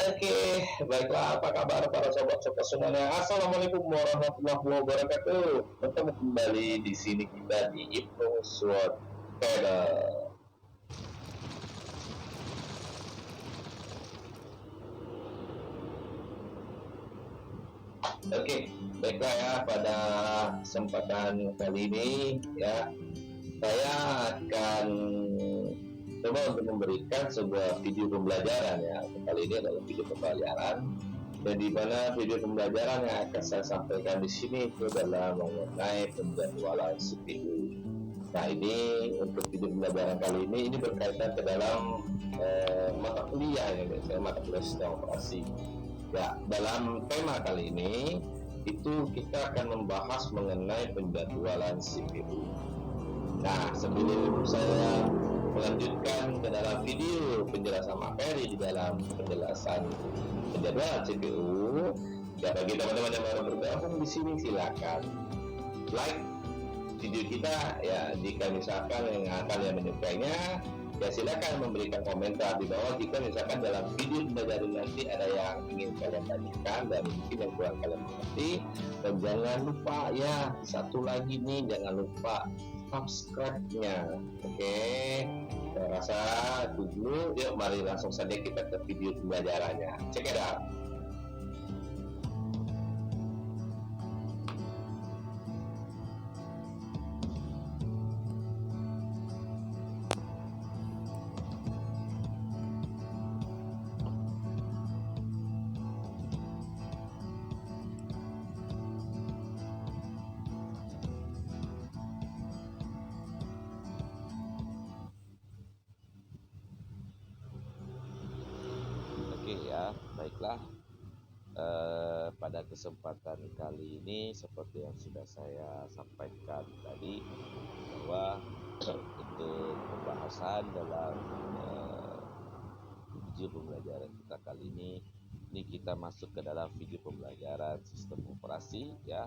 Oke, baiklah. Apa kabar para sobat-sobat semuanya? Assalamualaikum warahmatullahi wabarakatuh. Bertemu kembali di sini kita di Ibnu Sword Pedal. Oke, baiklah ya. Pada kesempatan kali ini ya, saya akan coba untuk memberikan sebuah video pembelajaran ya. Kali ini adalah video pembelajaran dan di mana video pembelajaran yang akan saya sampaikan di sini itu adalah mengenai penjadwalan CPU. Nah, ini untuk video pembelajaran kali ini berkaitan ke dalam mata kuliah ya guys, mata kuliah sistem operasi. Ya, dalam tema kali ini itu kita akan membahas mengenai penjadwalan CPU. Nah, sebelum saya melanjutkan ke dalam video penjelasan materi di dalam penjelasan penjadwalan CPU, ya bagi teman-teman yang baru bergabung di sini silakan like video kita ya. Jika misalkan yang akan yang menyukainya, ya silakan memberikan komentar di bawah jika misalkan dalam video pembelajaran nanti ada yang ingin kalian tanyakan dan mungkin yang kurang kalian mengerti. Dan jangan lupa ya, satu lagi nih, jangan lupa subscribe-nya. Oke, saya rasa itu dulu. Yuk mari langsung saja kita ke video pembelajarannya. Check it out. Oke ya, baiklah. Pada kesempatan kali ini seperti yang sudah saya sampaikan tadi, bahwa untuk pembahasan dalam video pembelajaran kita kali ini kita masuk ke dalam video pembelajaran sistem operasi ya.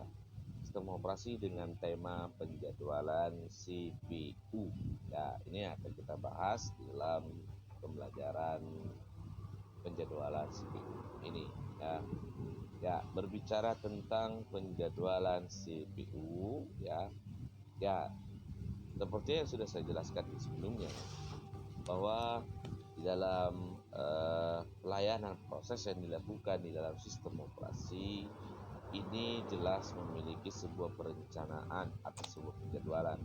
Sistem operasi dengan tema penjadwalan CPU. Ya, ini akan kita bahas di dalam pembelajaran penjadwalan CPU ini ya. Ya, berbicara tentang penjadwalan CPU ya. Ya, seperti yang sudah saya jelaskan di sebelumnya, bahwa di dalam pelayanan proses yang dilakukan di dalam sistem operasi ini jelas memiliki sebuah perencanaan atau sebuah penjadwalan.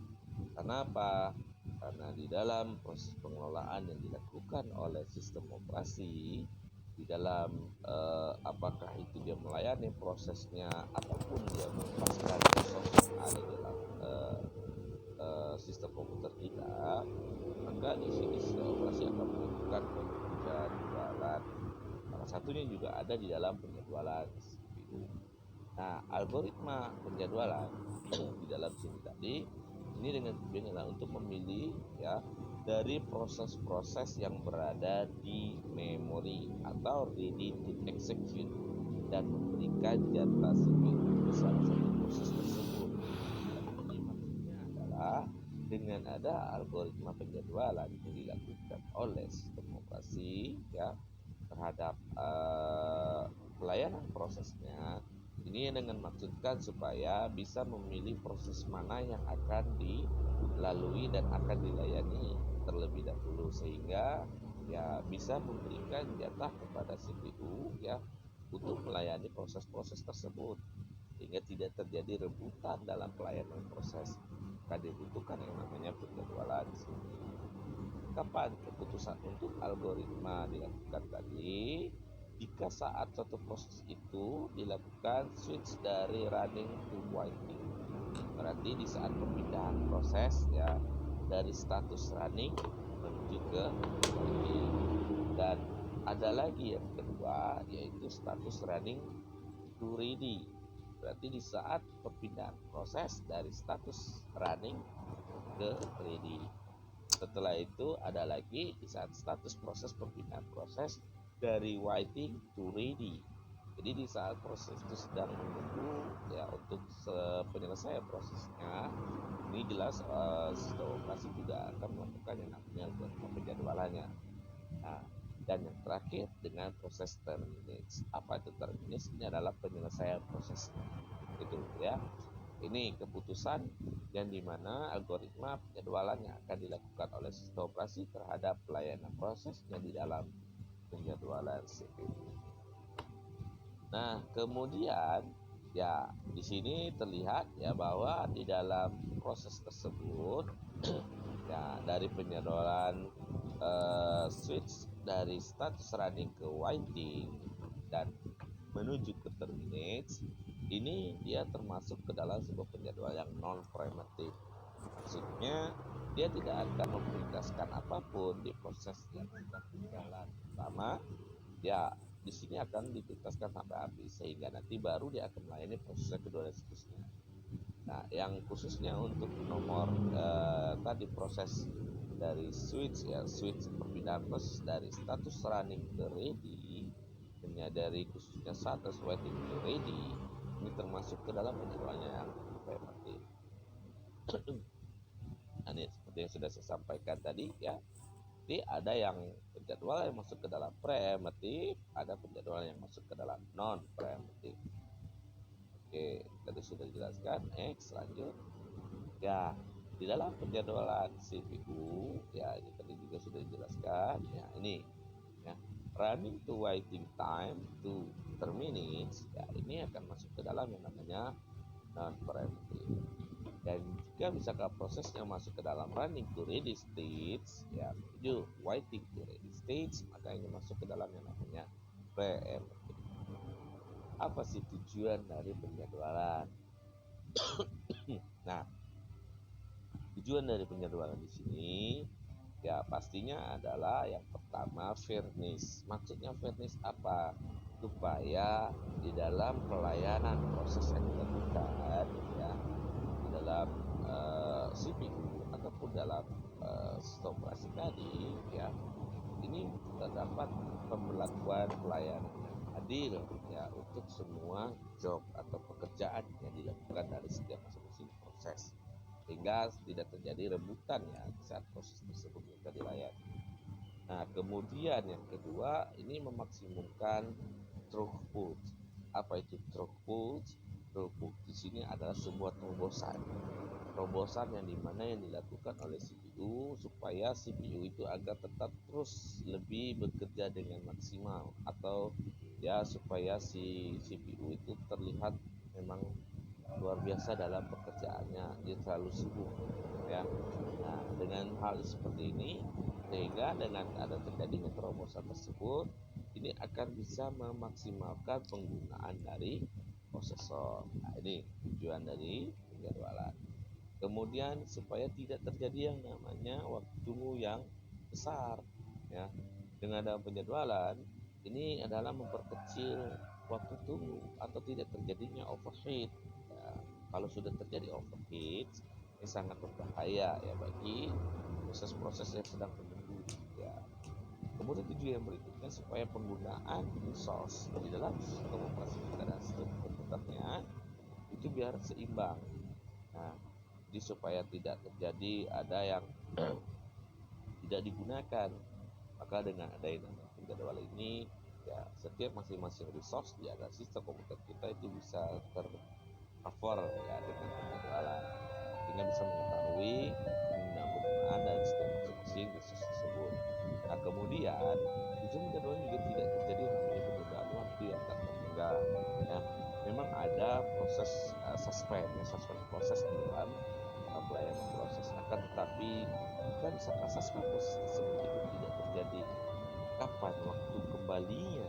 Kenapa? Karena di dalam proses pengelolaan yang dilakukan oleh sistem operasi, di dalam apakah itu dia melayani prosesnya ataupun dia melepaskan proses yang ada dalam sistem komputer kita, maka di sini sistem operasi akan melakukan penjadwalan. Salah satunya juga ada di dalam penjadwalan CPU. Nah, algoritma penjadwalan di dalam sini tadi ini dengan tujuannya adalah untuk memilih ya dari proses-proses yang berada di memori atau ready to execute dan memberikan jatah CPU ke salah satu proses tersebut. Jadi maksudnya adalah dengan ada algoritma penjadwalan yang dilakukan oleh sistem operasi ya terhadap pelayanan prosesnya, ini dengan maksudkan supaya bisa memilih proses mana yang akan dilalui dan akan dilayani terlebih dahulu, sehingga ya bisa memberikan jatah kepada CPU ya untuk melayani proses-proses tersebut, sehingga tidak terjadi rebutan dalam pelayanan proses. Akan dibutuhkan yang namanya penjadwalan CPU. Kapan keputusan untuk algoritma dilakukan tadi? Jika saat suatu proses itu dilakukan switch dari running to waiting, berarti di saat perpindahan proses ya dari status running menuju ke waiting. Dan ada lagi yang kedua, yaitu status running to ready, berarti di saat perpindahan proses dari status running ke ready. Setelah itu ada lagi di saat status proses perpindahan proses dari waiting to ready. Jadi di saat proses itu sedang menunggu ya untuk penyelesaian prosesnya, ini jelas sistem operasi juga akan melakukan yang namanya algoritma penjadwalannya. Nah, Dan yang terakhir dengan proses terminates. Apa itu terminates? Ini adalah penyelesaian proses. Itu ya. Ini keputusan yang dimana algoritma penjadwalan yang akan dilakukan oleh sistem operasi terhadap pelayanan prosesnya di dalam penjadwalan CPU. Nah, kemudian ya di sini terlihat ya bahwa di dalam proses tersebut ya dari penjadwalan switch dari status running ke waiting dan menuju ke terminate, ini dia termasuk ke dalam sebuah penjadwalan yang non preemptive. Maksudnya dia tidak akan memprioritaskan apapun di proses yang sedang berjalan. Pertama, ya di sini akan dituntaskan sampai habis sehingga nanti baru dia akan melayani proses kedua dan seterusnya. Nah, yang khususnya untuk nomor tadi proses dari switch ya, switch perpindahan proses dari status running ke ready, dari khususnya status waiting to ready, ini termasuk ke dalam penjadwalannya yang preemptive. Nah, ini seperti yang sudah saya sampaikan tadi ya. Jadi ada yang penjadwalan yang masuk ke dalam preemptive, ada penjadwalan yang masuk ke dalam non preemptive. Oke, tadi sudah dijelaskan. Next, lanjut. Ya, di dalam penjadwalan CPU, ya ini tadi juga sudah dijelaskan. Ya, ini ya, running to waiting time to terminates, ya ini akan masuk ke dalam yang namanya non preemptive. Dan jika misalkan prosesnya masuk ke dalam running to ready stage, ya menuju waiting to ready stage, maka ini masuk ke dalam yang namanya preemptive. Apa sih tujuan dari penjadwalan? Nah, tujuan dari penjadwalan di sini ya pastinya adalah yang pertama fairness. Maksudnya fairness apa? Supaya di dalam pelayanan proses yang dilakukan ya di dalam CPU ataupun dalam sistem operasi tadi ya ini terdapat pemberlakuan pelayanan yang adil ya untuk semua job atau pekerjaan yang dilakukan dari setiap masing-masing proses sehingga tidak terjadi rebutan ya saat proses tersebut bisa dilayani. Nah, kemudian yang kedua ini memaksimumkan throughput. Apa itu throughput? Throughput di sini adalah sebuah terobosan. Terobosan yang dimana yang dilakukan oleh CPU supaya CPU itu agar tetap terus lebih bekerja dengan maksimal atau ya supaya si CPU itu terlihat memang luar biasa dalam pekerjaannya, dia selalu sibuk ya. Nah, dengan hal seperti ini sehingga dengan ada terjadinya terobosan tersebut ini akan bisa memaksimalkan penggunaan dari prosesor. Nah, ini tujuan dari penjadwalan. Kemudian supaya tidak terjadi yang namanya waktu tunggu yang besar ya. Dengan ada penjadwalan ini adalah memperkecil waktu tunggu atau tidak terjadinya overheat. Ya, kalau sudah terjadi overheat ini sangat berbahaya ya bagi proses-proses yang sedang menunggu ya. Kemudian tujuan yang berikutnya supaya penggunaan resource di dalam sistem operasi kita dan sistem komputernya itu biar seimbang. Nah, jadi supaya tidak terjadi ada yang tidak digunakan, maka dengan adanya penjadwalan ini ya setiap masing-masing resource di dalam sistem komputer kita itu bisa tercover ya dengan penjadwalan sehingga bisa mengetahui penggunaan dan setiap masing-masing resource tersebut. Nah, kemudian tujuan penjadwalan juga tidak terjadi namanya penundaan waktu yang tak terhingga ya. Memang ada proses suspend proses di dalam pelayanan proses, akan tetapi jika misalkan suspend proses tersebut itu tidak terjadi, kapan waktu kembalinya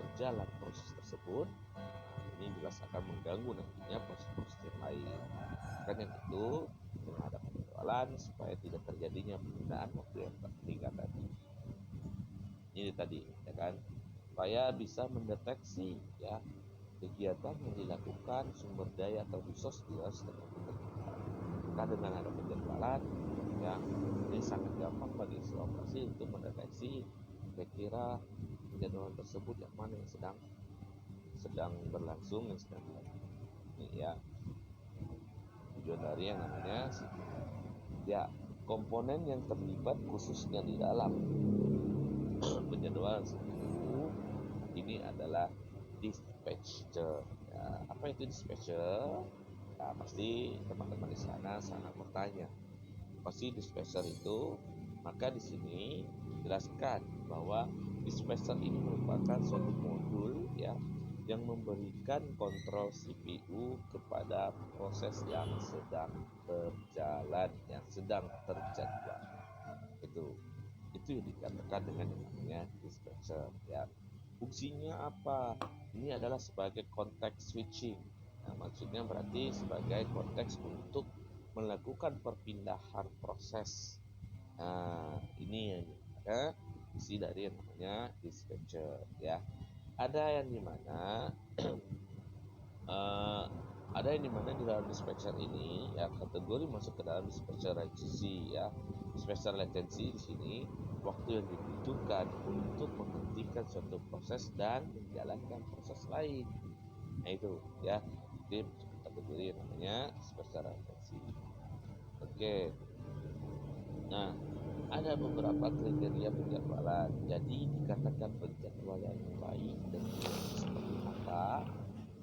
berjalan proses tersebut, ini jelas akan mengganggu nantinya proses-proses yang lain. Kan yang itu dengan ada penjadwalan supaya tidak terjadinya penundaan waktu yang terhingga tadi. Ini tadi ya kan, supaya bisa mendeteksi ya kegiatan yang dilakukan sumber daya atau resource di dalam sistem komputer kita. Maka dengan ada penjadwalan ya ini sangat gampang bagi sistem operasi untuk mendeteksi kira-kira penjadwalan tersebut yang mana yang sedang berlangsung, yang sedang dilakukan ini ya. Tujuan dari yang namanya ya komponen yang terlibat khususnya di dalam penjadwalan CPU ini adalah dispatcher. Ya, apa itu dispatcher? Ya, pasti teman-teman di sana sangat bertanya. Pasti dispatcher itu, maka di sini jelaskan bahwa dispatcher ini merupakan suatu modul ya yang memberikan kontrol CPU kepada proses yang sedang berjalan, yang sedang terjadwal. Itu yang dikatakan dengan yang namanya dispatcher ya. Fungsinya apa? Ini adalah sebagai konteks switching. Nah, maksudnya berarti sebagai konteks untuk melakukan perpindahan proses. Nah, ini yang ada isi dari yang namanya dispatcher ya. Ada yang dimana ada yang dimana di dalam dispatcher ini ya kategori masuk ke dalam dispatcher latency ya. Dispatcher latency di sini waktu yang dibutuhkan untuk menghentikan suatu proses dan menjalankan proses lain. Nah itu ya, jadi kategori yang namanya dispatcher latency. Oke. Nah, ada beberapa kriteria penjadwalan. Jadi dikatakan penjadwalan yang baik dan seperti apa?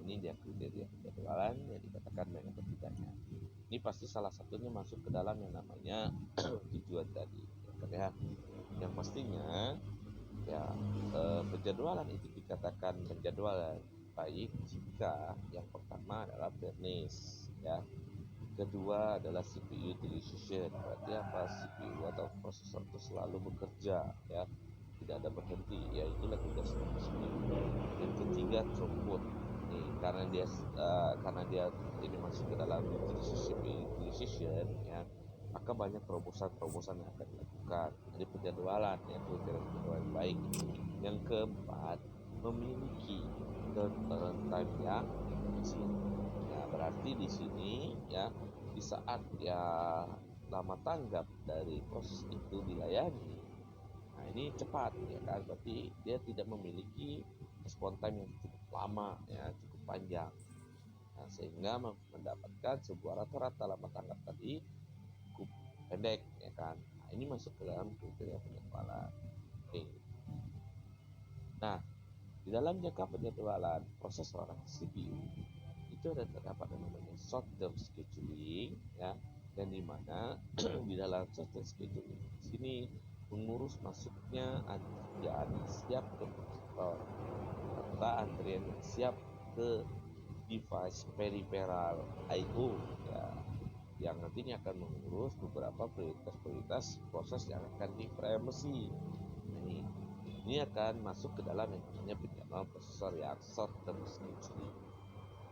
Ini dia kriteria penjadwalan yang dikatakan dengan ketiganya. Ini pasti salah satunya masuk ke dalam yang namanya tujuan tadi. Ya, yang pastinya ya penjadwalan itu dikatakan penjadwalan baik jika yang pertama adalah fairness ya. Kedua adalah CPU utilization, berarti apa? CPU atau prosesor itu selalu bekerja ya, tidak ada berhenti, ya itulah tugas CPU. Yang ketiga throughput, nih karena dia ini masuk ke dalam CPU utilization ya, maka banyak terobosan yang akan dilakukan. Jadi penjadwalan ya, penjadwalan baik. Yang keempat, memiliki turnaround time yang kecil. Nah, berarti di sini ya di saat ya lama tanggap dari proses itu dilayani, nah ini cepat ya kan, berarti dia tidak memiliki respon time yang cukup lama ya, cukup panjang. Nah, sehingga mendapatkan sebuah rata-rata lama tanggap tadi cukup pendek ya kan. Nah, ini masuk ke dalam kriteria penjadwalan. Oke. Nah, di dalam jangka penjadwalan proses seorang CPU itu ada terdapat yang namanya short term scheduling ya, dan dimana di dalam short term scheduling di sini mengurus masuknya antrian siap ke prosesor serta antrian yang siap ke device peripheral I/O ya, yang nantinya akan mengurus beberapa prioritas proses yang akan dipremesi. Ini akan masuk ke dalam yang namanya penjadwalan prosesor yang short term scheduling.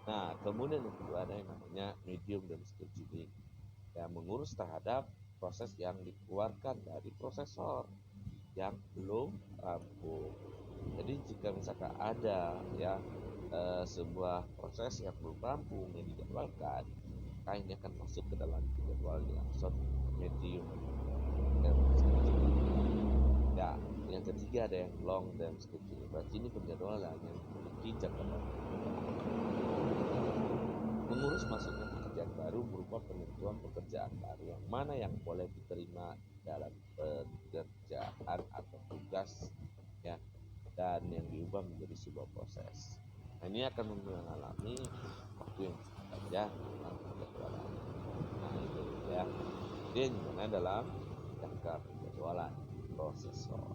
Nah, kemudian yang kedua ada yang namanya medium term scheduling, yang mengurus terhadap proses yang dikeluarkan dari prosesor yang belum rampung. Jadi jika misalkan ada ya sebuah proses yang belum rampung yang dijadwalkan, maka ini akan masuk ke dalam penjadwalan yang short, medium term scheduling. Ya, yang ketiga ada yang long term scheduling. Berarti ini penjadwalan yang memiliki jangka panjang. Mengurus masuknya pekerjaan baru berupa penentuan pekerjaan baru yang mana yang boleh diterima dalam pekerjaan atau tugas ya, dan yang diubah menjadi sebuah proses. Nah, ini akan mengalami waktu yang cukup panjang dalam penjadwalan. Nah itu ya, dia yang mana dalam jangka penjadwalan prosesor.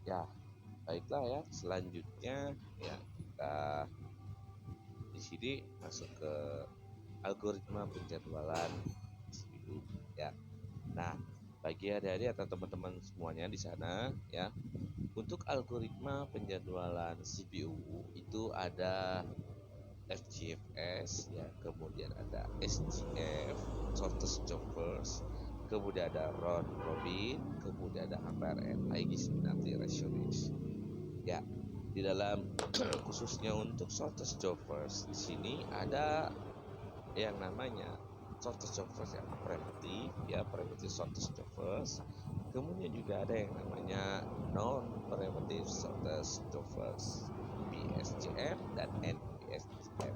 Ya, baiklah ya, selanjutnya ya kita di sini masuk ke algoritma penjadwalan CPU ya. Nah, bagi adik-adik atau teman-teman semuanya di sana ya, untuk algoritma penjadwalan CPU itu ada FGFS ya, kemudian ada SGF shortest job first, kemudian ada round robin, kemudian ada HPRN high similarity ratio ya. Di dalam khususnya untuk shortest job first di sini ada yang namanya shortest job first yang primitive ya, primitive shortest job first. Kemudian juga ada yang namanya non primitive shortest job first, PSJF dan NPSJF.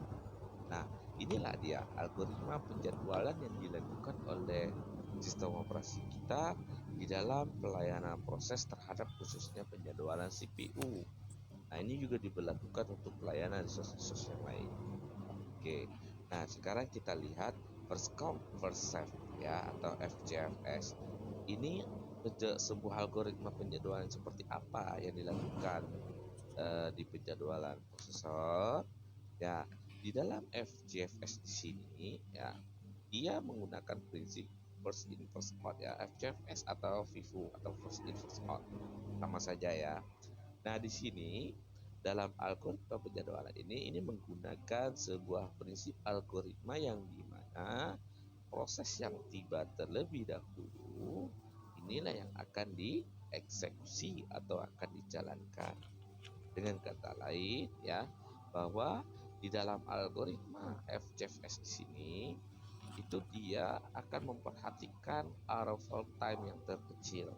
Nah, inilah dia algoritma penjadwalan yang dilakukan oleh sistem operasi kita di dalam pelayanan proses terhadap khususnya penjadwalan CPU. Nah, ini juga diberlakukan untuk pelayanan resource yang lain. Oke. Nah, sekarang kita lihat first come first serve ya, atau FCFS. Ini sebuah algoritma penjadwalan seperti apa yang dilakukan di penjadwalan prosesor ya. Di dalam FCFS di sini ya, dia menggunakan prinsip first in first out ya, FCFS atau FIFO atau first in first out sama saja ya. Nah, di sini dalam algoritma penjadwalan ini menggunakan sebuah prinsip algoritma yang dimana proses yang tiba terlebih dahulu inilah yang akan dieksekusi atau akan dijalankan. Dengan kata lain ya, bahwa di dalam algoritma FCFS di sini itu dia akan memperhatikan arrival time yang terkecil.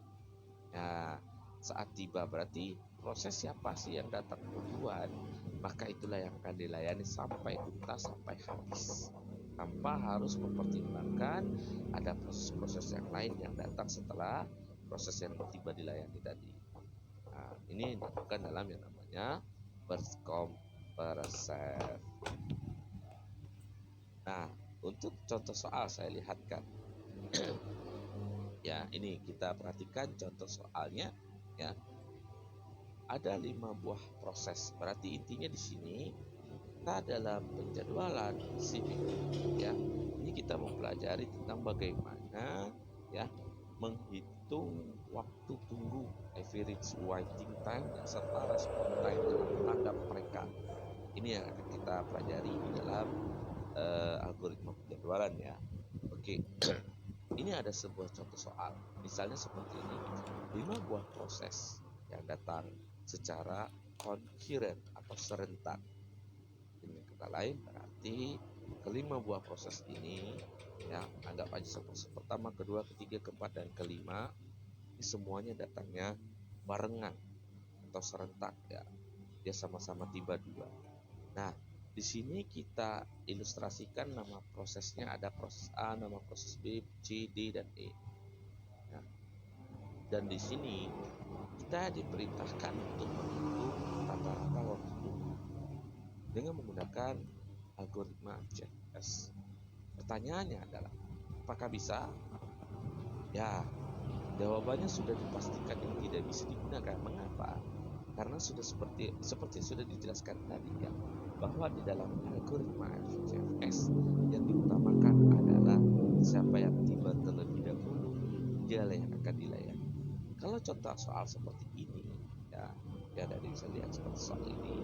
Nah, saat tiba berarti proses siapa sih yang datang duluan, maka itulah yang akan dilayani sampai tuntas, sampai habis, tanpa harus mempertimbangkan ada proses-proses yang lain yang datang setelah proses yang tiba dilayani tadi. Nah, ini dilakukan dalam yang namanya first come first serve. Nah, untuk contoh soal saya lihatkan. Ya, ini kita perhatikan contoh soalnya ya. Ada 5 buah proses. Berarti intinya di sini kita dalam penjadwalan CPU ya. Ini kita mempelajari tentang bagaimana ya menghitung waktu tunggu, average waiting time serta respon time dalam tanggap mereka. Ini yang akan kita pelajari di dalam algoritma penjadwalan ya. Oke. Ini ada sebuah contoh soal, misalnya seperti ini, 5 buah proses yang datang secara concurrent atau serentak. Dengan kata lain berarti kelima buah proses ini, ya anggap aja proses pertama, kedua, ketiga, keempat, dan kelima, ini semuanya datangnya barengan atau serentak ya, dia sama-sama tiba dua. Nah, di sini kita ilustrasikan nama prosesnya, ada proses A, nama proses B, C, D, dan E. Nah, dan di sini kita diperintahkan untuk menghitung rata-rata waktu tunggu dengan menggunakan algoritma FCFS. Pertanyaannya adalah, apakah bisa? Ya, jawabannya sudah dipastikan ini tidak bisa digunakan. Mengapa? Karena sudah seperti sudah dijelaskan tadi ya, bahwa di dalam algoritma FCFS yang diutamakan adalah siapa yang tiba terlebih dahulu, dialah yang akan dilayani. Kalau contoh soal seperti ini ya dari bisa lihat seperti soal ini,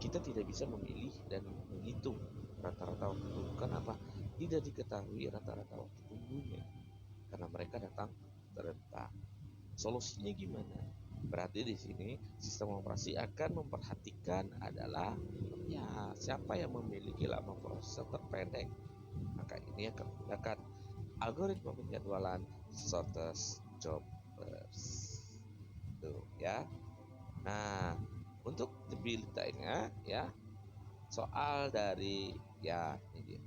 kita tidak bisa memilih dan menghitung rata-rata waktu tunggu. Kenapa? Tidak diketahui rata-rata waktu tunggunya karena mereka datang serentak. Solusinya gimana? Berarti di sini sistem operasi akan memperhatikan adalah ya siapa yang memiliki lama proses terpendek. Maka ini akan menggunakan algoritma penjadwalan shortest job first. Tuh ya. Nah, untuk lebih detailnya ya, soal dari ya ini dia.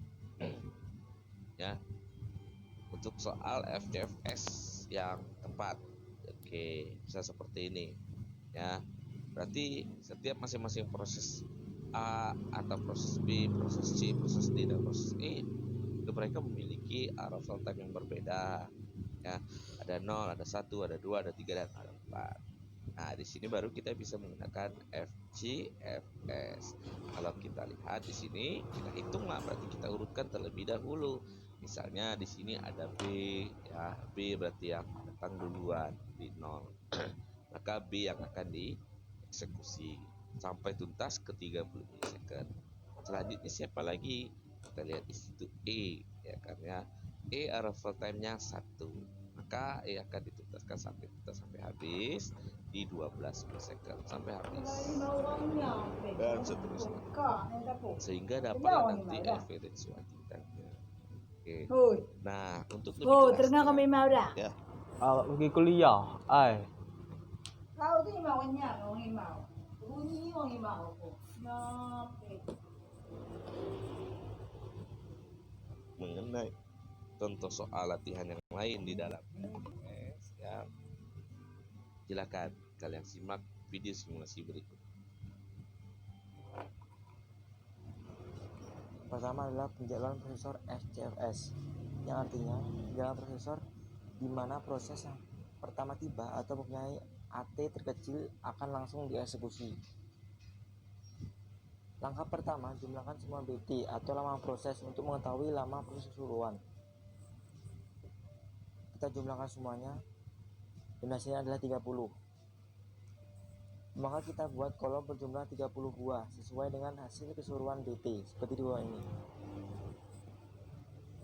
Ya. Untuk soal FCFS yang tepat. Oke, bisa seperti ini ya. Berarti setiap masing-masing proses A atau proses B, proses C, proses D, dan proses E itu mereka memiliki arrival time yang berbeda ya. Ada 0, ada 1, ada 2, ada 3, dan ada 4. Nah, di sini baru kita bisa menggunakan FCFS. Kalau kita lihat di sini, kita hitunglah, berarti kita urutkan terlebih dahulu. Misalnya di sini ada B ya, B berarti yang datang duluan di 0. Maka B yang akan dieksekusi sampai tuntas ke 30 milisecond. Selanjutnya siapa lagi? Kita lihat di situ E ya kan ya. E arrival time-nya 1. Maka E akan dituntaskan sampai tuntas sampai habis di 12 milisecond sampai habis. Dan seterusnya. Sehingga dapatlah nanti average waiting time-nya. Oke. Nah, untuk lebih jelasnya ya. Pergi kuliah, ai. Mengenai contoh soal latihan yang lain di dalam LMS ya. Silakan kalian simak video simulasi berikut. Pertama adalah penjalan prosesor SCFS, yang artinya penjalan prosesor di mana proses yang pertama tiba atau mempunyai AT terkecil akan langsung dieksekusi. Langkah pertama, jumlahkan semua BT atau lama proses untuk mengetahui lama proses keseluruhan. Kita jumlahkan semuanya dan hasilnya adalah 30. Maka kita buat kolom berjumlah 30 buah sesuai dengan hasil keseluruhan BT seperti di bawah ini.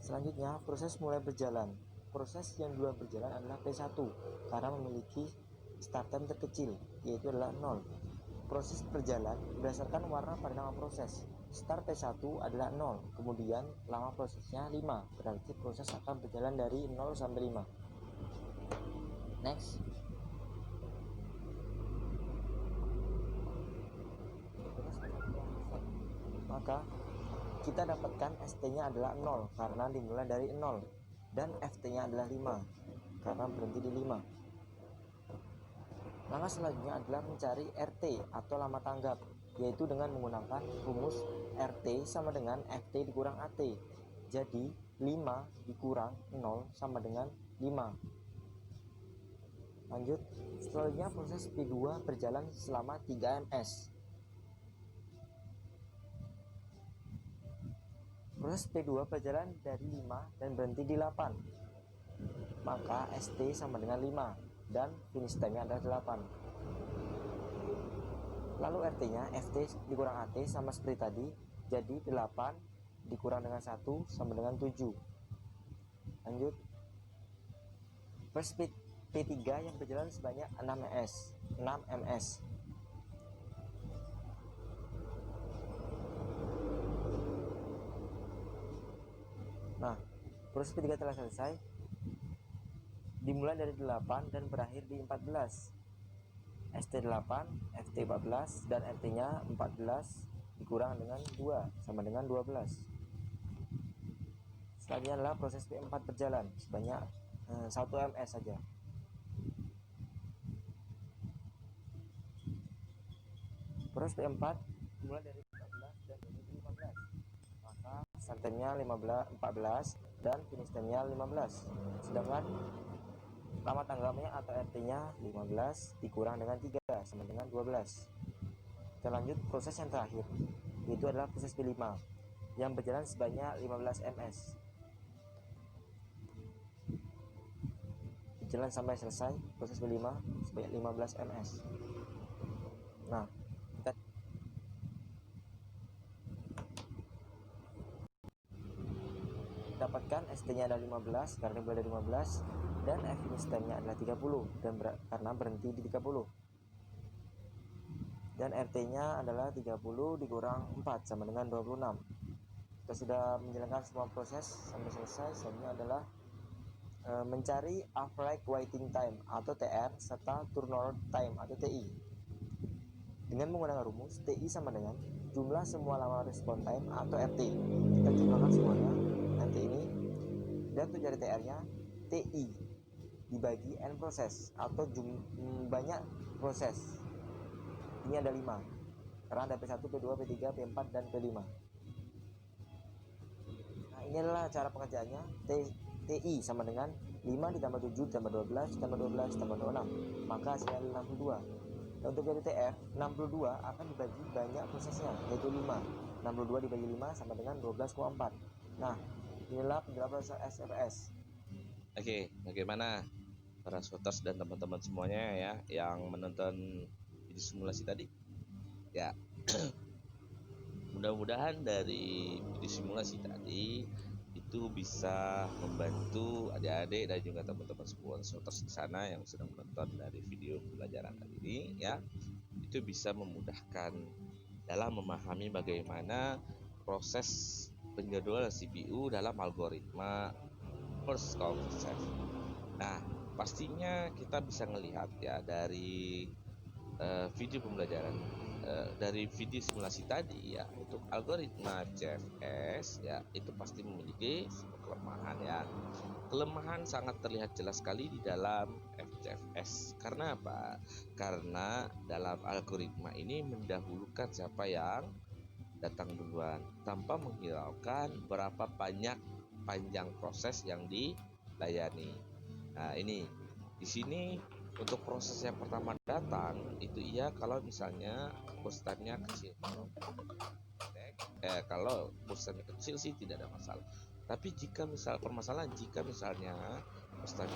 Selanjutnya proses mulai berjalan. Proses yang duluan berjalan adalah P1 karena memiliki start time terkecil, yaitu adalah 0. Proses berjalan berdasarkan warna pada nama proses. Start P1 adalah 0, kemudian lama prosesnya 5, berarti proses akan berjalan dari 0 sampai 5. Next. Maka kita dapatkan ST-nya adalah 0 karena dimulai dari 0 dan FT-nya adalah 5 karena berhenti di 5. Langkah selanjutnya adalah mencari RT atau lama tanggap, yaitu dengan menggunakan rumus RT sama dengan FT dikurang AT. Jadi 5 dikurang 0 sama dengan 5. Lanjut, selanjutnya proses P2 berjalan selama 3 ms. Proses P2 berjalan dari 5 dan berhenti di 8. Maka ST sama dengan 5 dan finish time-nya adalah 8. Lalu RT-nya FT dikurang AT sama seperti tadi, jadi 8 dikurang dengan 1 sama dengan 7. Lanjut. Proses P3 yang berjalan sebanyak 6 ms. Nah, proses P3 telah selesai, dimulai dari 8 dan berakhir di 14. ST8, FT14 dan RT-nya 14 dikurang dengan 2 sama dengan 12. Selanjutnya adalah proses P4 berjalan sebanyak 1 ms saja. Proses P4 dimulai dari 14 dan berakhir di 15. Maka start time-nya 14 dan finish time-nya 15. Sedangkan lama tanggapnya atau RT-nya 15 dikurang dengan 3 sama dengan 12. Kita lanjut proses yang terakhir, yaitu adalah proses P5 yang berjalan sebanyak 15 ms. Berjalan sampai selesai proses P5 sebanyak 15 ms. Nah, kita dapatkan ST-nya ada 15 karena mulai dari 15 dan finish time-nya adalah 30 dan karena berhenti di 30. Dan RT-nya adalah 30 dikurang 4 sama dengan 26. Kita sudah menjalankan semua proses sampai selesai. Selanjutnya adalah mencari average waiting time atau TR serta turnover time atau TI. Dengan menggunakan rumus TI sama dengan jumlah semua lama respon time atau RT. Kita jumlahkan semuanya nanti ini, dan untuk cari TR-nya TI dibagi N proses atau banyak proses. Ini ada 5 karena ada P1, P2, P3, P4 dan P5. Nah, ini adalah cara pengerjaannya. TI sama dengan 5 ditambah 7 ditambah 12 ditambah 12 ditambah 26, maka hasilnya 62. Dan untuk dari TR 62 akan dibagi banyak prosesnya, yaitu 5. 62 dibagi 5 sama dengan 12,4. Nah, inilah penjelasan proses SFS. Oke, bagaimana para voters dan teman-teman semuanya ya yang menonton video simulasi tadi? Ya, mudah-mudahan dari video simulasi tadi itu bisa membantu adik-adik dan juga teman-teman semua voters di sana yang sedang menonton dari video pembelajaran kali ini ya, itu bisa memudahkan dalam memahami bagaimana proses penjadwalan CPU dalam algoritma first come first serve. Nah, pastinya kita bisa melihat ya dari video pembelajaran dari video simulasi tadi ya, untuk algoritma CFS ya itu pasti memiliki sebuah kelemahan ya. Kelemahan sangat terlihat jelas sekali di dalam FCFS. Karena apa? Karena dalam algoritma ini mendahulukan siapa yang datang duluan tanpa menghiraukan berapa banyak panjang proses yang dilayani. Nah, ini di sini untuk proses yang pertama datang itu iya kalau misalnya burst-nya kecil. Kalau burst-nya kecil sih tidak ada masalah. Tapi jika permasalahan jika misalnya burst-nya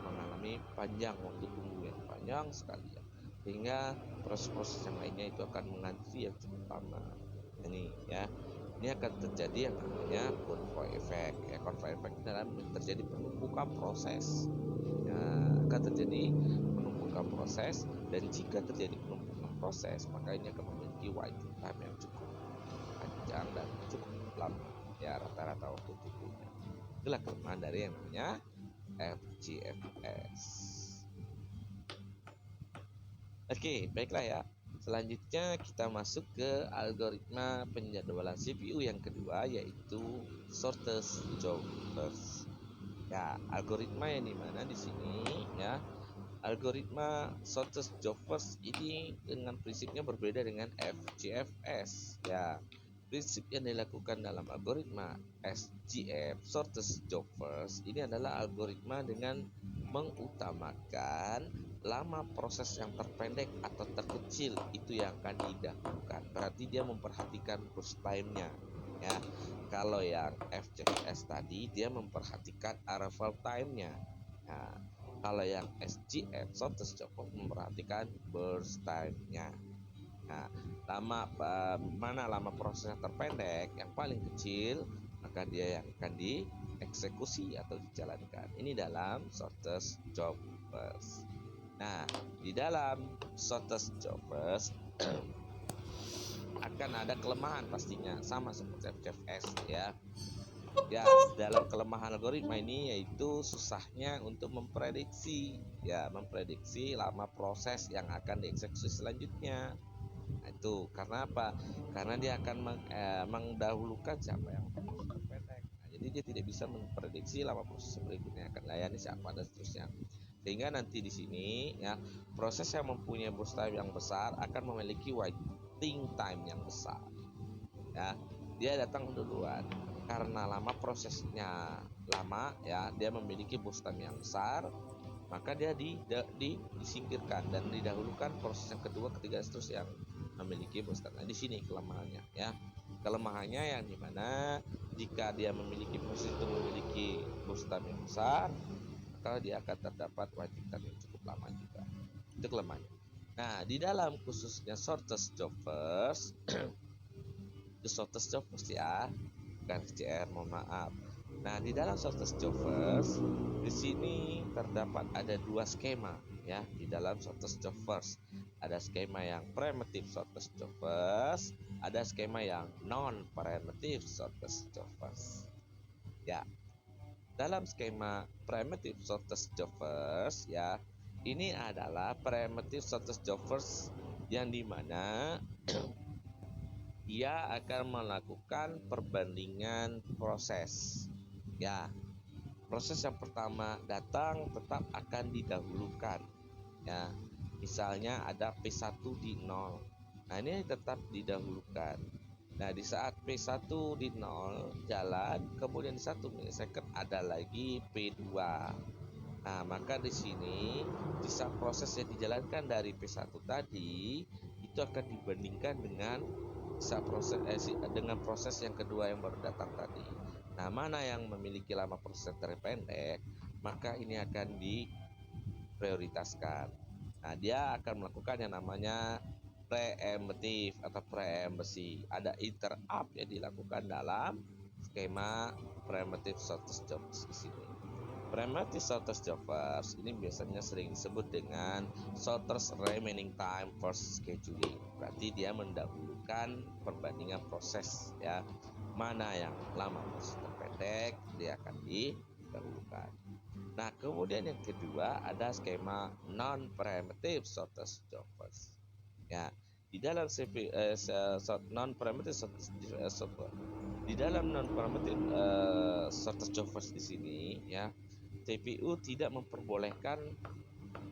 mengalami panjang waktu tunggu yang panjang sekali ya, sehingga proses-proses yang lainnya itu akan mengantri yang cukup lama. Ini ya, ini akan terjadi yang namanya convoy effect ya. Convoy effect dalam terjadi penumpukan proses ya, akan terjadi penumpukan proses, dan jika terjadi penumpukan proses maka ini akan memiliki waiting time yang cukup panjang dan cukup lama ya, rata-rata waktu tunggunya. Itulah kelemahan dari yang namanya FGFS. Oke, baiklah ya. Selanjutnya kita masuk ke algoritma penjadwalan CPU yang kedua, yaitu shortest job first. Ya, algoritma yang dimana di sini ya, algoritma shortest job first ini dengan prinsipnya berbeda dengan FGFS ya. Prinsip yang dilakukan dalam algoritma SJF shortest job first ini adalah algoritma dengan mengutamakan lama proses yang terpendek atau terkecil itu yang akan didahulukan. Berarti dia memperhatikan burst time-nya ya. Kalau yang FCFS tadi dia memperhatikan arrival time-nya. Nah, kalau yang SGF shortest job memperhatikan burst time-nya. Nah, mana lama prosesnya terpendek yang paling kecil, maka dia yang akan dieksekusi atau dijalankan. Ini dalam shortest job first. Nah, di dalam shortest job first akan ada kelemahan pastinya, sama seperti FCFS ya. Ya, dalam kelemahan algoritma ini yaitu susahnya untuk memprediksi lama proses yang akan dieksekusi selanjutnya. Nah, itu karena apa? Karena dia akan mendahulukan siapa yang terpendek. Nah, jadi dia tidak bisa memprediksi lama proses berikutnya akan layani siapa dan seterusnya. Sehingga nanti di sini ya, proses yang mempunyai burst time yang besar akan memiliki waiting time yang besar. Ya, dia datang duluan karena lama prosesnya lama ya, dia memiliki burst time yang besar, maka dia disingkirkan dan didahulukan proses yang kedua, ketiga, seterusnya yang memiliki burst time. Nah, di sini kelemahannya ya. Kelemahannya yang dimana jika dia memiliki proses itu memiliki burst time yang besar, maka dia akan terdapat waiting time yang cukup lama juga. Itu kelemahannya. Nah, di dalam khususnya shortest job first itu shortest job first ya, bukan FCR, mohon maaf. Nah, di dalam shortest job first di sini terdapat ada dua skema ya di dalam shortest job first. Ada skema yang primitive shortest job first, ada skema yang non primitive shortest job first. Ya. Dalam skema primitive shortest job first ya, ini adalah primitive shortest job first yang dimana dia akan melakukan perbandingan proses ya. Proses yang pertama datang tetap akan didahulukan ya. Misalnya ada P1 di 0, nah ini tetap didahulukan. Nah, di saat P1 di 0 jalan, kemudian 1 milisecond ada lagi P2. Nah, maka di sini di saat proses yang dijalankan dari P1 tadi itu akan dibandingkan dengan proses yang kedua yang baru datang tadi. Nah, mana yang memiliki lama proses terpendek, maka ini akan diprioritaskan. Nah, dia akan melakukan yang namanya preemptive atau preempsi. Ada interrupt yang dilakukan dalam skema primitive shortest job di sini. Primitive shortest job first ini biasanya sering disebut dengan shortest remaining time first scheduling. Berarti dia mendahulukan perbandingan proses ya. Mana yang lama proses terpendek, dia akan didahulukan. Nah, kemudian yang kedua ada skema non primitive shortest job first. Ya, di dalam non primitive di dalam non primitive shortest job first di sini ya, CPU tidak memperbolehkan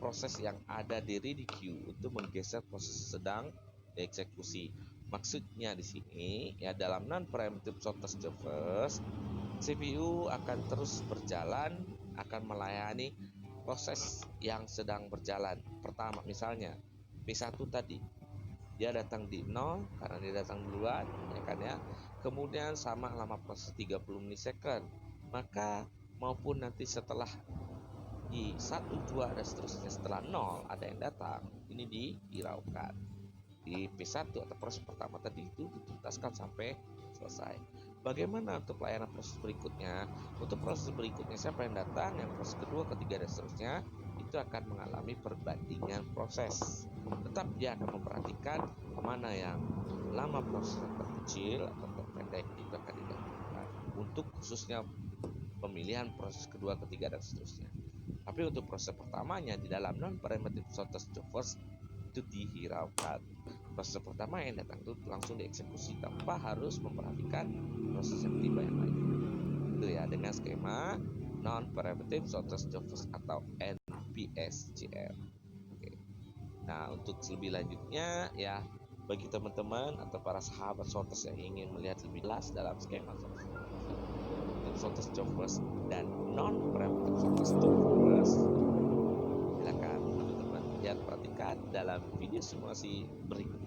proses yang ada di ready queue untuk menggeser proses sedang dieksekusi. Maksudnya di sini ya, dalam non preemptive shortest job first, CPU akan terus berjalan, akan melayani proses yang sedang berjalan. Pertama misalnya P1 tadi, dia datang di 0 karena dia datang duluan, ya kan ya. Kemudian sama lama proses 30 milisecond. Maka maupun nanti setelah di 1, 2 dan seterusnya setelah 0 ada yang datang, ini dihiraukan. Di P1 atau proses pertama tadi itu dituntaskan sampai selesai. Bagaimana untuk pelayanan proses berikutnya? Untuk proses berikutnya siapa yang datang, yang proses kedua, ketiga dan seterusnya, itu akan mengalami perbandingan proses. Tetap dia akan memperhatikan mana yang lama proses terkecil atau terpendek, itu akan dilakukan untuk khususnya pemilihan proses kedua, ketiga dan seterusnya. Tapi untuk proses pertamanya di dalam non primitive shortest job first itu dihiraukan. Proses pertama yang datang itu langsung dieksekusi tanpa harus memperhatikan proses yang tiba yang lain. Itu ya, dengan skema non primitive shortest job first atau NPSJF. Oke. Nah, untuk lebih lanjutnya ya, bagi teman-teman atau para sahabat shortest yang ingin melihat lebih jelas dalam skema shortest job first dan non preemptive shortest job first, silakan teman-teman lihat, perhatikan dalam video simulasi berikut.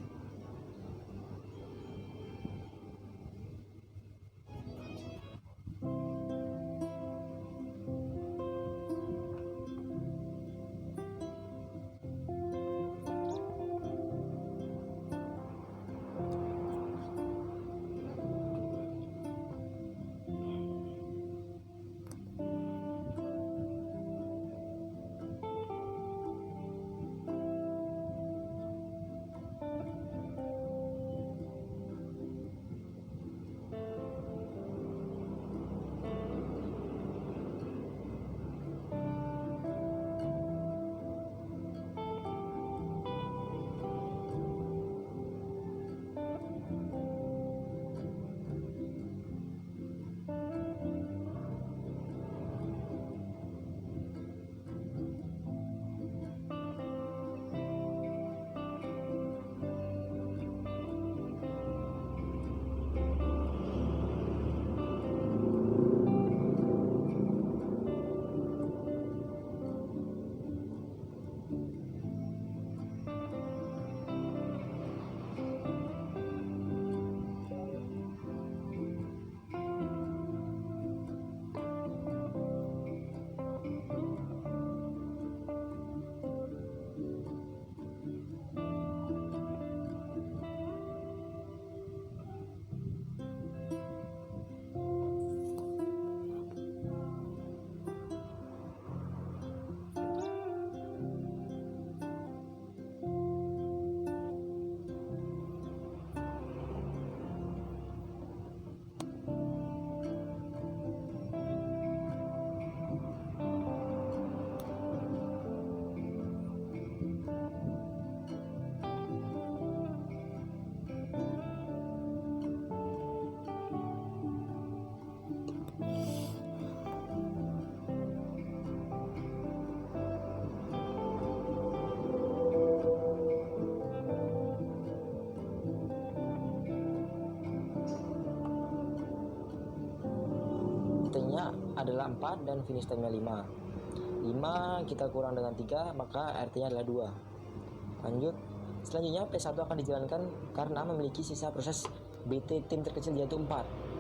T-nya adalah 4 dan finish time-nya 5. 5 kita kurang dengan 3, maka RT-nya adalah 2. Lanjut, selanjutnya P1 akan dijalankan karena memiliki sisa proses BT tim terkecil yaitu 4.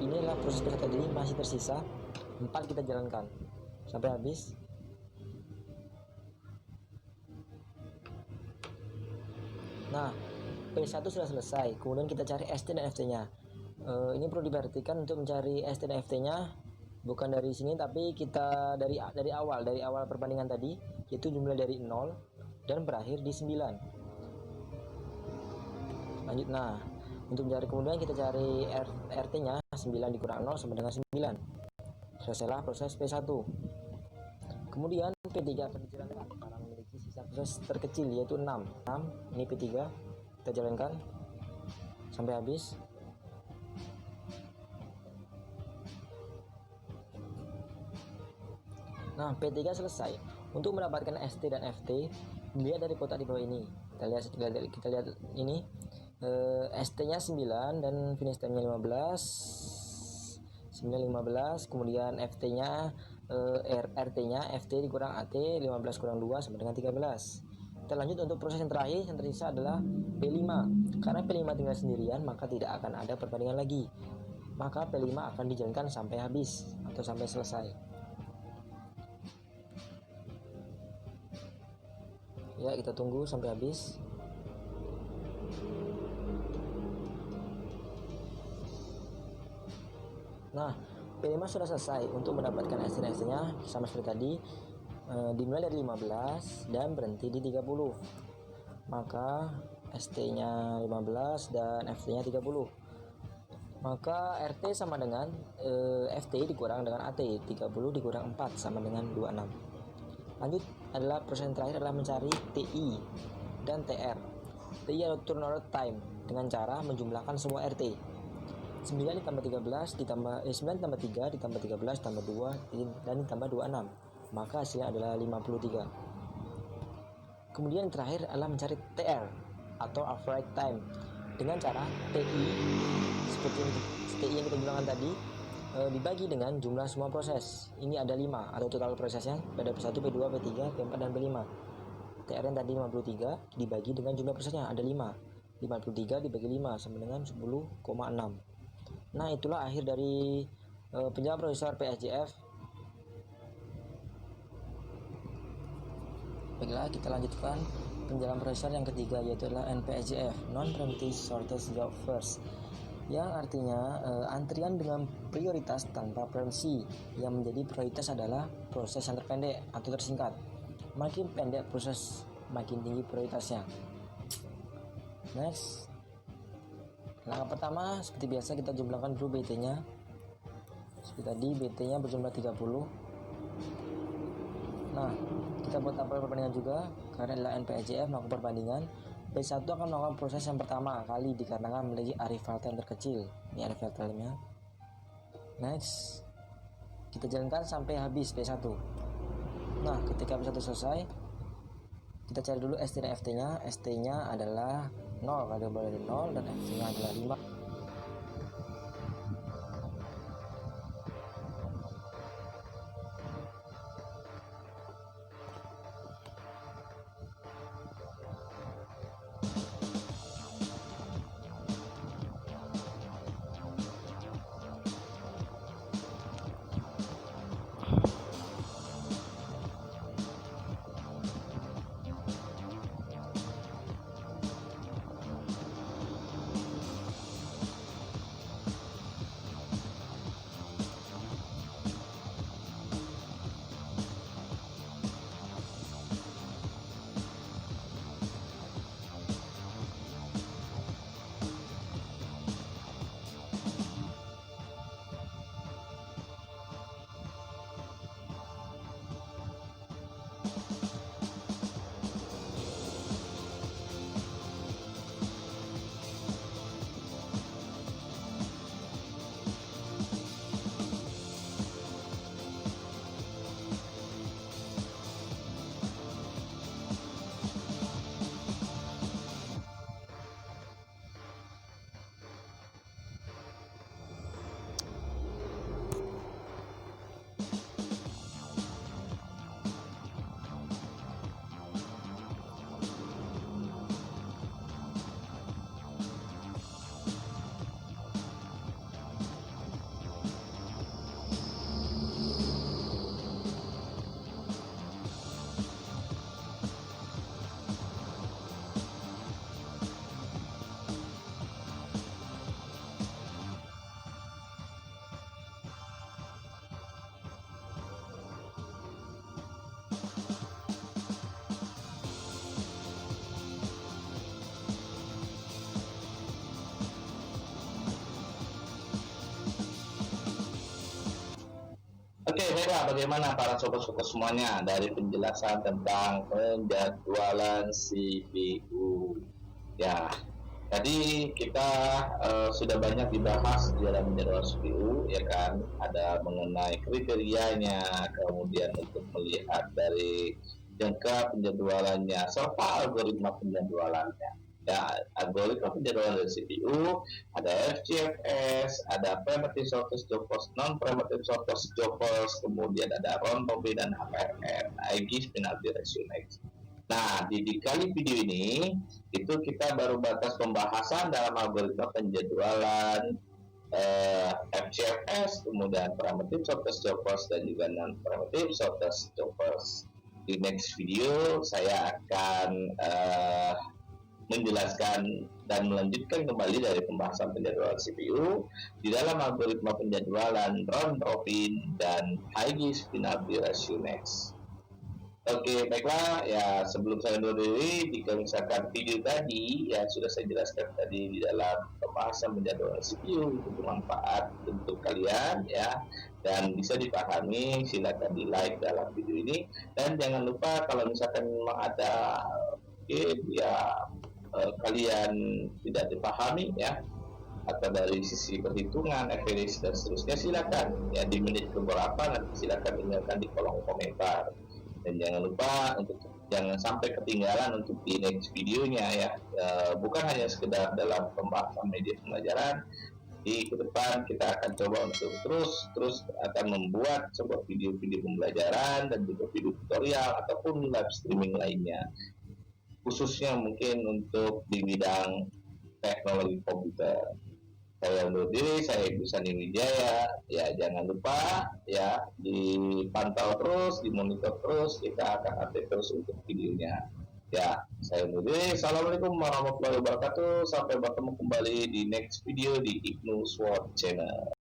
Ini adalah proses P1 tadi masih tersisa, 4 kita jalankan sampai habis. Nah, P1 sudah selesai, kemudian kita cari ST dan FT-nya. Ini perlu diperhatikan untuk mencari ST dan FT-nya bukan dari sini, tapi kita dari awal perbandingan tadi, yaitu jumlah dari 0 dan berakhir di 9. Lanjut, nah untuk mencari kemudian kita cari RT-nya, 9 dikurang 0 sama dengan 9. Selesailah proses P1. Kemudian P3 akan dijalankan karena memiliki sisa proses terkecil yaitu 6. Ini P3. kita jalankan sampai habis. Nah, P3 selesai. Untuk mendapatkan ST dan FT, dilihat dari kotak di bawah ini. Kita lihat ini, ST-nya 9 dan finish time-nya 15. 9 15, kemudian FT-nya RT-nya FT dikurang AT 15 kurang 2 sama dengan 13. Kita lanjut untuk proses yang terakhir, yang tersisa adalah P5. Karena P5 tinggal sendirian, maka tidak akan ada perbandingan lagi. Maka P5 akan dijalankan sampai habis atau sampai selesai. Ya, kita tunggu sampai habis. Nah, P5 sudah selesai. Untuk mendapatkan ST-nya sama seperti tadi, dimulai dari 15 dan berhenti di 30. Maka ST-nya 15 dan FT-nya 30. Maka RT sama dengan FT dikurang dengan AT, 30 dikurang 4 sama dengan 26. Lanjut adalah proses yang terakhir adalah mencari TI dan TR. TI atau turnover time dengan cara menjumlahkan semua RT. 9 ditambah 13 ditambah 9 tambah 3 ditambah 13 tambah 2 dan ditambah 26. Maka hasilnya adalah 53. Kemudian yang terakhir adalah mencari TR atau average time dengan cara TI seperti TI yang kita jumlahkan tadi dibagi dengan jumlah semua proses. Ini ada 5 atau total prosesnya pada P1, P2, P3, P4 dan P5. TR yang tadi 53 dibagi dengan jumlah prosesnya ada 5. 53 dibagi 5 sama dengan 10,6. Nah, itulah akhir dari penjelasan Profesor PSJF. Baiklah, kita lanjutkan penjelasan Profesor yang ketiga, yaitu adalah NPSJF, Non-Preemptive Shortest Job First, yang artinya antrian dengan prioritas tanpa preempsi. Yang menjadi prioritas adalah proses yang terpendek atau tersingkat. Makin pendek proses, makin tinggi prioritasnya. Next. Langkah pertama, seperti biasa kita jumlahkan dulu BT-nya. Seperti tadi, BT-nya berjumlah 30. Nah, kita buat tabel perbandingan juga. Karena adalah NPSJF melakukan perbandingan. P1 akan melakukan proses yang pertama kali dikarenakan memiliki arrival time terkecil. Ini arrival time-nya. Next, kita jalankan sampai habis P1. Nah, ketika P1 selesai, kita cari dulu ST dan FT-nya. ST-nya adalah 0, ada boleh dari 0, dan FT-nya adalah 5. Oke, baiklah, bagaimana para sobat-sobat semuanya dari penjelasan tentang penjadwalan CPU? Ya, Tadi kita sudah banyak dibahas di dalam menjadwal CPU, ya kan? Ada mengenai kriterianya, kemudian untuk melihat dari jangka penjadwalannya, serta algoritma penjadwalannya. Ya, algoritma penjadwalan dari CPU, ada FCFS, ada primitive shortest job first, non primitive shortest job first, kemudian ada round robin dan HPRN, IGS penalty ratio next. Nah, di kali video ini itu kita baru batas pembahasan dalam algoritma penjadwalan FCFS, kemudian primitive shortest job first dan juga non primitive shortest job first. Di next video saya akan menjelaskan dan melanjutkan kembali dari pembahasan penjadwalan CPU di dalam algoritma penjadwalan round robin dan IGS penalty ratio next. Oke, baiklah. Ya, sebelum saya undur diri, jika misalkan video tadi ya sudah saya jelaskan tadi di dalam pembahasan menjadwal CPU bermanfaat untuk kalian ya dan bisa dipahami, silakan di like dalam video ini dan jangan lupa kalau misalkan memang ada ya kalian tidak dipahami ya atau dari sisi perhitungan, average dan seterusnya, silakan ya di menit keberapa nanti silakan tinggalkan di kolom komentar. Dan jangan lupa untuk jangan sampai ketinggalan untuk di next videonya ya. Bukan hanya sekedar dalam pembahasan media pembelajaran, di ke depan kita akan coba untuk terus akan membuat sebuah video-video pembelajaran dan juga video tutorial ataupun live streaming lainnya, khususnya mungkin untuk di bidang teknologi komputer. Saya undur diri, saya Ibu Sani Wijaya. Ya, jangan lupa ya dipantau terus, dimonitor terus, kita akan update terus untuk videonya. Ya, saya undur diri. Assalamualaikum warahmatullahi wabarakatuh. Sampai bertemu kembali di next video di IGNU Sword Channel.